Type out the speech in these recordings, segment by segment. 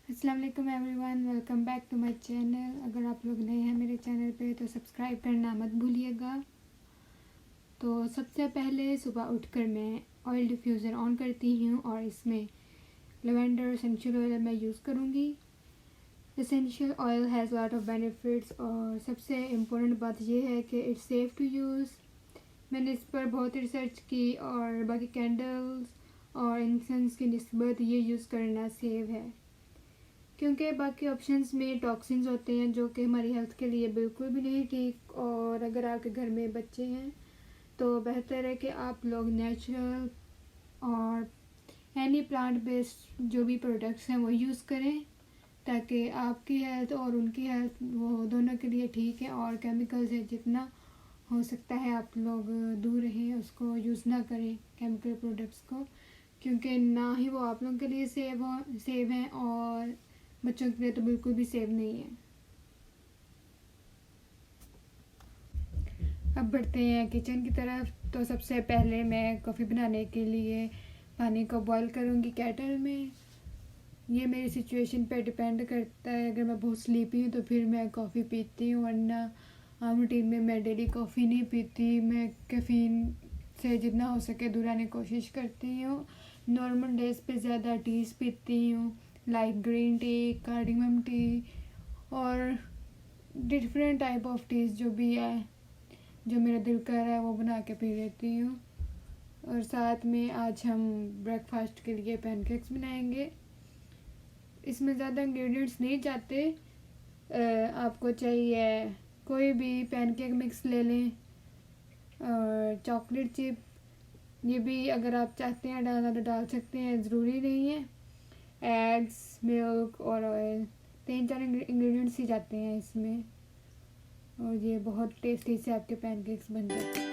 अस्सलाम वालेकुम everyone, welcome back to my channel. अगर आप लोग नए हैं मेरे चैनल पे तो सब्सक्राइब करना मत भूलिएगा। तो सबसे पहले सुबह उठकर मैं ऑयल डिफ्यूज़र ऑन करती हूँ और इसमें लेवेंडर एसेंशियल ऑयल मैं यूज़ करूँगी। Essential oil has lot of benefits और सबसे इम्पोर्टेंट बात यह है कि इट्स सेफ़ टू यूज़। मैंने इस पर बहुत रिसर्च की और बाकी कैंडल्स और इंसेंस की निस्बत ये यूज़ करना सेफ है, क्योंकि बाकी ऑप्शंस में टॉक्सिन्स होते हैं जो कि हमारी हेल्थ के लिए बिल्कुल भी नहीं ठीक। और अगर आपके घर में बच्चे हैं तो बेहतर है कि आप लोग नेचुरल और एनी प्लांट बेस्ड जो भी प्रोडक्ट्स हैं वो यूज़ करें, ताकि आपकी हेल्थ और उनकी हेल्थ वो दोनों के लिए ठीक है। और केमिकल से जितना हो सकता है आप लोग दूर रहें, उसको यूज़ ना करें केमिकल प्रोडक्ट्स को, क्योंकि ना ही वो आप लोगों के लिए सेव हैं और बच्चों के लिए तो बिल्कुल भी सेफ नहीं है। अब बढ़ते हैं किचन की तरफ। तो सबसे पहले मैं कॉफ़ी बनाने के लिए पानी को बॉईल करूँगी केटल में। ये मेरी सिचुएशन पे डिपेंड करता है। अगर मैं बहुत स्लीपी हूँ तो फिर मैं कॉफ़ी पीती हूँ, वरना आम रूटीन में मैं डेली कॉफ़ी नहीं पीती। मैं कैफ़ीन से जितना हो सके दूर रहने की कोशिश करती हूँ। नॉर्मल डेज पे ज़्यादा टीज़ पीती हूँ, like green tea, cardamom T और डिफरेंट टाइप ऑफ टीज़ जो भी है, जो मेरा दिल कर रहा है वो बना के पी लेती हूँ। और साथ में आज हम ब्रेकफास्ट के लिए पैनकेक्स बनाएंगे। इसमें ज़्यादा इंग्रेडिएंट्स नहीं चाहते। आपको चाहिए कोई भी पैनकेक मिक्स ले लें और चॉकलेट चिप, ये भी अगर आप चाहते हैं डालना तो डाल सकते हैं, ज़रूरी नहीं है। एग्स, मिल्क और ऑयल, 3-4 इंग्रेडिएंट्स ही जाते हैं इसमें और ये बहुत टेस्टी से आपके पैनकेक्स बन जाते हैं।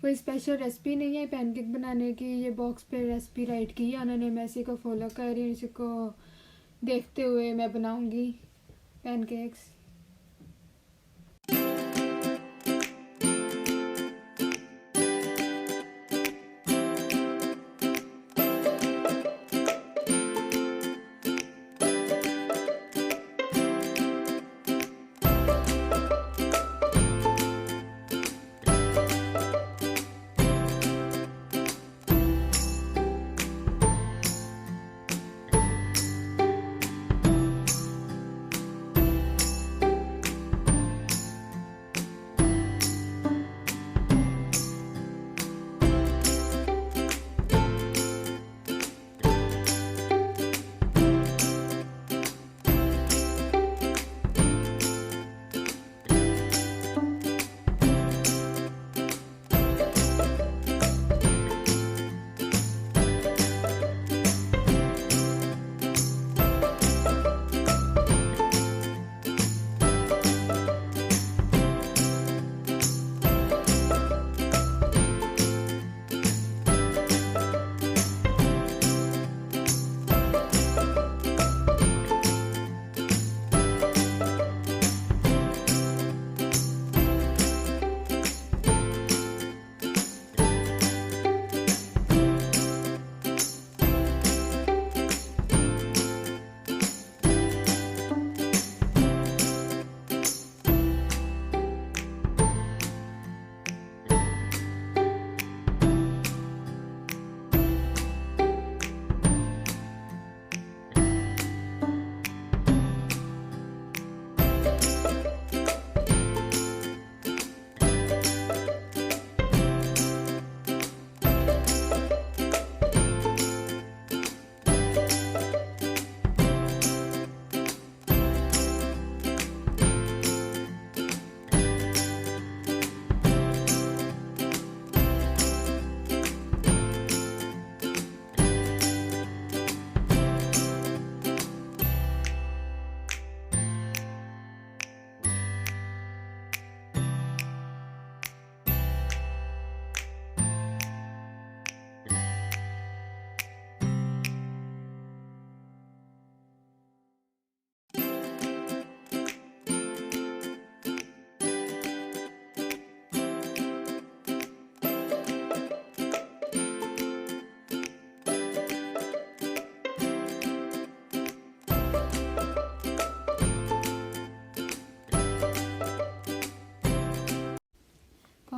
कोई स्पेशल रेसिपी नहीं है पैनकेक बनाने की, ये बॉक्स पे रेसिपी राइट की है उन्होंने, मैं इसी को फॉलो कर रही हूँ। इसी को देखते हुए मैं बनाऊँगी पैनकेक्स।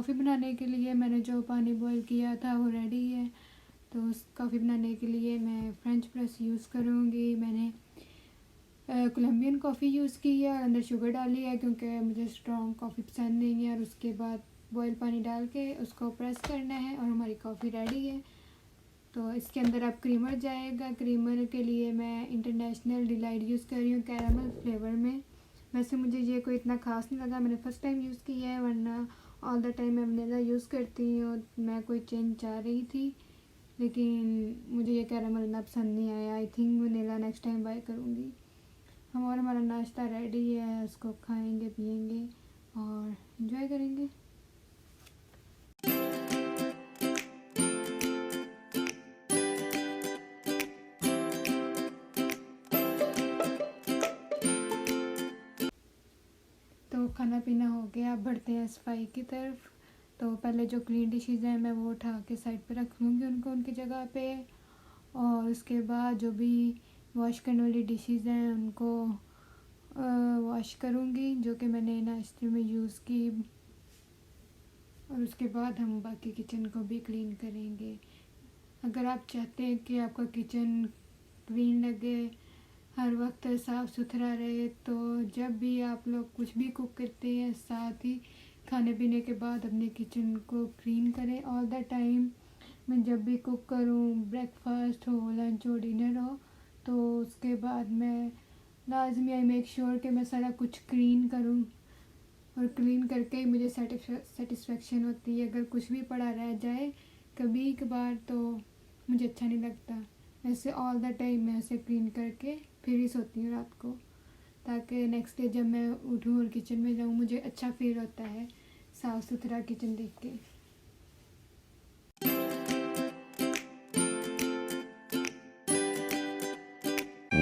कॉफ़ी बनाने के लिए मैंने जो पानी बॉईल किया था वो रेडी है। तो उस कॉफ़ी बनाने के लिए मैं फ्रेंच प्रेस यूज़ करूँगी। मैंने कोलंबियन कॉफ़ी यूज़ की है और अंदर शुगर डाली है क्योंकि मुझे स्ट्रॉन्ग कॉफ़ी पसंद नहीं है। और उसके बाद बॉयल पानी डाल के उसको प्रेस करना है और हमारी कॉफ़ी रेडी है। तो इसके अंदर अब क्रीमर जाएगा। क्रीमर के लिए मैं इंटरनेशनल डिलाइट यूज़ कर रही हूँ कैरामल फ्लेवर में। वैसे मुझे ये कोई इतना ख़ास नहीं लगा, मैंने फ़र्स्ट टाइम यूज़ किया है, वरना ऑल द टाइम मैं वनीला यूज़ करती हूँ। मैं कोई चेंज चाह रही थी, लेकिन मुझे ये कैरामल इतना पसंद नहीं आया। I think vanilla next time buy करूँगी। हमारा नाश्ता रेडी है, उसको खाएंगे पिएंगे और एंजॉय करेंगे। तो खाना पीना हो गया, अब बढ़ते हैं सफाई की तरफ। तो पहले जो क्लीन डिशेज़ हैं मैं वो उठा के साइड पे रख लूँगी उनको उनकी जगह पे, और उसके बाद जो भी वॉश करने वाली डिशेज़ हैं उनको वॉश करूँगी जो कि मैंने नाश्ते में यूज़ की। और उसके बाद हम बाकी किचन को भी क्लीन करेंगे। अगर आप चाहते हैं कि आपका किचन क्लीन लगे, हर वक्त साफ़ सुथरा रहे, तो जब भी आप लोग कुछ भी कुक करते हैं साथ ही खाने पीने के बाद अपने किचन को क्लीन करें ऑल द टाइम। मैं जब भी कुक करूं, ब्रेकफास्ट हो, लंच हो, डिनर हो, तो उसके बाद मैं लाजमी आई मेक श्योर कि मैं सारा कुछ क्लीन करूं। और क्लीन करके ही मुझे सेटिस्फेक्शन होती है। अगर कुछ भी पड़ा रह जाए कभी कभार तो मुझे अच्छा नहीं लगता। वैसे ऑल द टाइम मैं उसे क्लीन करके फिर ही सोती हूँ रात को, ताकि नेक्स्ट डे जब मैं उठूँ और किचन में जाऊँ मुझे अच्छा फील होता है साफ़ सुथरा किचन देख के।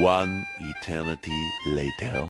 One eternity later.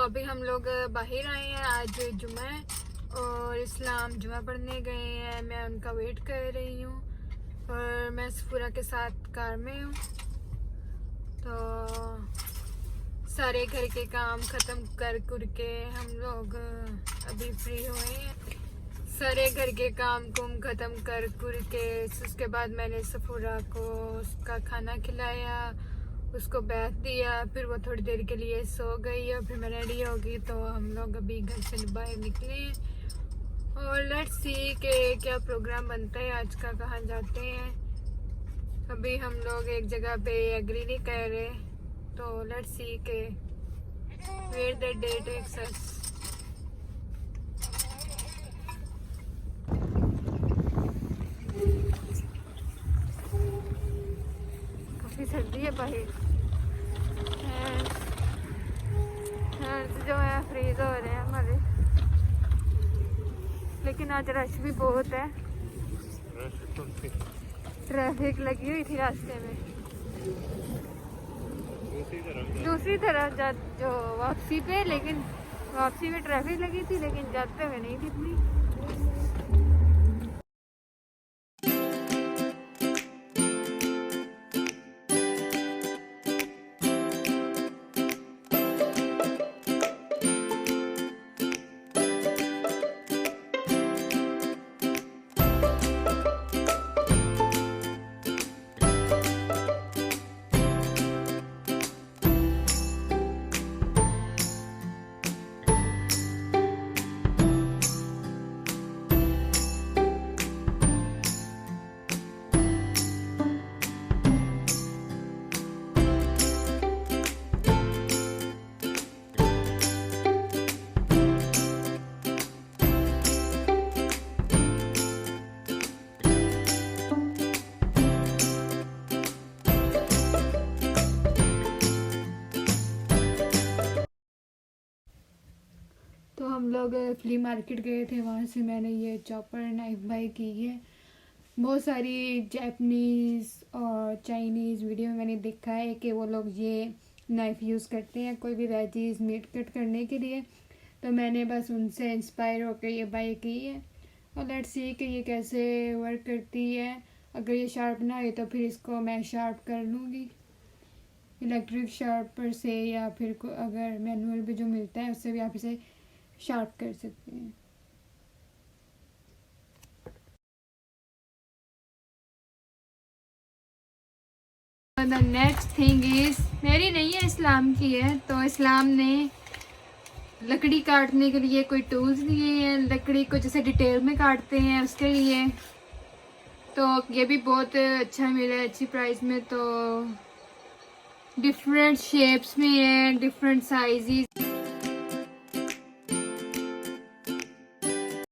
अभी हम लोग बाहर आए हैं, आज जुम्मा है और इस्लाम जुम्मा पढ़ने गए हैं। मैं उनका वेट कर रही हूँ और मैं सफूरा के साथ कार में हूँ। तो सारे घर के काम ख़त्म कर के हम लोग अभी फ्री हुए हैं। सारे घर के काम कुम ख़त्म कर के उसके बाद मैंने सफूरा को उसका खाना खिलाया, उसको बैठ दिया, फिर वो थोड़ी देर के लिए सो गई और फिर मैं रेडी होगी। तो हम लोग अभी घर से बाहर निकले और लेट्स सी के क्या प्रोग्राम बनता है आज का, कहाँ जाते हैं। अभी हम लोग एक जगह पे एग्री नहीं कर रहे, तो लेट्स सी के where the day takes us. काफ़ी सर्दी है बाहर। हैंड्स जो है फ्रीज हो रहे हैं हमारे, लेकिन आज रश भी बहुत है। ट्रैफिक लगी हुई थी रास्ते में। दूसरी तरफ जो वापसी पे, लेकिन वापसी में ट्रैफिक लगी थी, लेकिन जाते हुए नहीं थी इतनी। तो हम लोग फ्ली मार्केट गए थे, वहाँ से मैंने ये चॉपर नाइफ बाई की है। बहुत सारी जापानीज़ और चाइनीज़ वीडियो में मैंने देखा है कि वो लोग ये नाइफ़ यूज़ करते हैं कोई भी वेजीज मीट कट करने के लिए। तो मैंने बस उनसे इंस्पायर होकर ये बाई की है, और लेट्स सी कि ये कैसे वर्क करती है। अगर ये शार्प ना हो तो फिर इसको मैं शार्प कर लूँगी इलेक्ट्रिक शार्पर से, या फिर अगर मैनुअल भी जो मिलता है उससे भी आप इसे शार्प कर सकते हैं। द नेक्स्ट थिंग इज, मेरी नहीं है, इस्लाम की है। तो इस्लाम ने लकड़ी काटने के लिए कोई टूल्स दिए हैं, लकड़ी को जैसे डिटेल में काटते हैं उसके लिए। तो ये भी बहुत अच्छा मिला है, अच्छी प्राइस में। तो डिफरेंट शेप्स में है, डिफरेंट साइजेस।